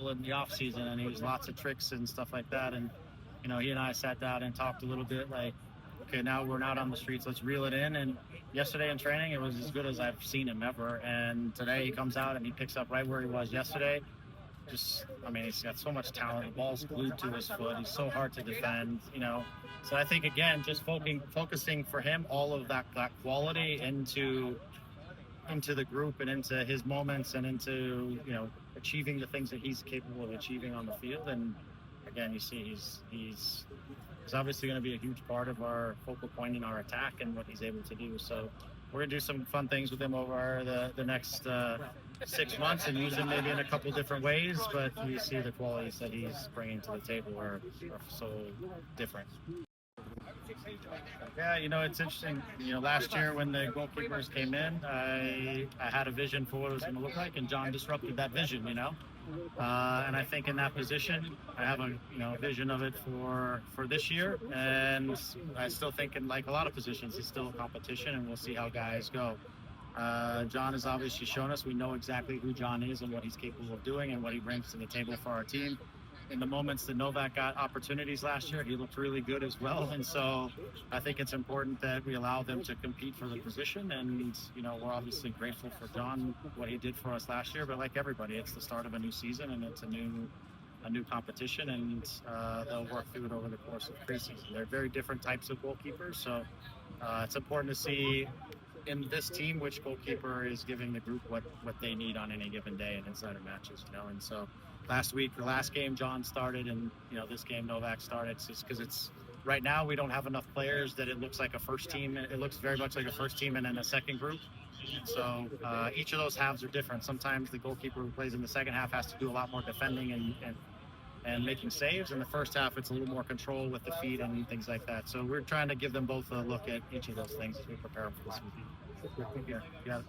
Futbol in the off season, and he was lots of tricks and stuff like that. And he and I sat down and talked a little bit, like, okay, now we're not on the streets, let's reel it in. And yesterday in training, it was as good as I've seen him ever. And today he comes out and he picks up right where he was yesterday. He's got so much talent. The ball's glued to his foot. He's so hard to defend, So I think, again, just focusing for him all of that quality into the group and into his moments and into, achieving the things that he's capable of achieving on the field. And again, you see he's obviously going to be a huge part of our focal point in our attack and what he's able to do. So we're going to do some fun things with him over the next 6 months and use him maybe in a couple different ways, but you see the qualities that he's bringing to the table are so different. Yeah, it's interesting. Last year when the goalkeepers came in, I had a vision for what it was going to look like, and John disrupted that vision, And I think in that position, I have a vision of it for this year, and I still think in like a lot of positions, it's still a competition, and we'll see how guys go. John has obviously shown us we know exactly who John is and what he's capable of doing and what he brings to the table for our team. In the moments that Novak got opportunities last year, he looked really good as well. And so I think it's important that we allow them to compete for the position. And, we're obviously grateful for John, what he did for us last year. But like everybody, it's the start of a new season and it's a new competition, and they'll work through it over the course of preseason. They're very different types of goalkeepers. So it's important to see in this team which goalkeeper is giving the group what they need on any given day and inside of matches, And so last game John started, and this game Novak started. It's just because it's right now we don't have enough players that it looks like a first team. It looks very much like a first team and then a second group. So each of those halves are different. Sometimes the goalkeeper who plays in the second half has to do a lot more defending and making saves. In the first half, it's a little more control with the feet and things like that. So we're trying to give them both a look at each of those things as we prepare them for this week. Yeah.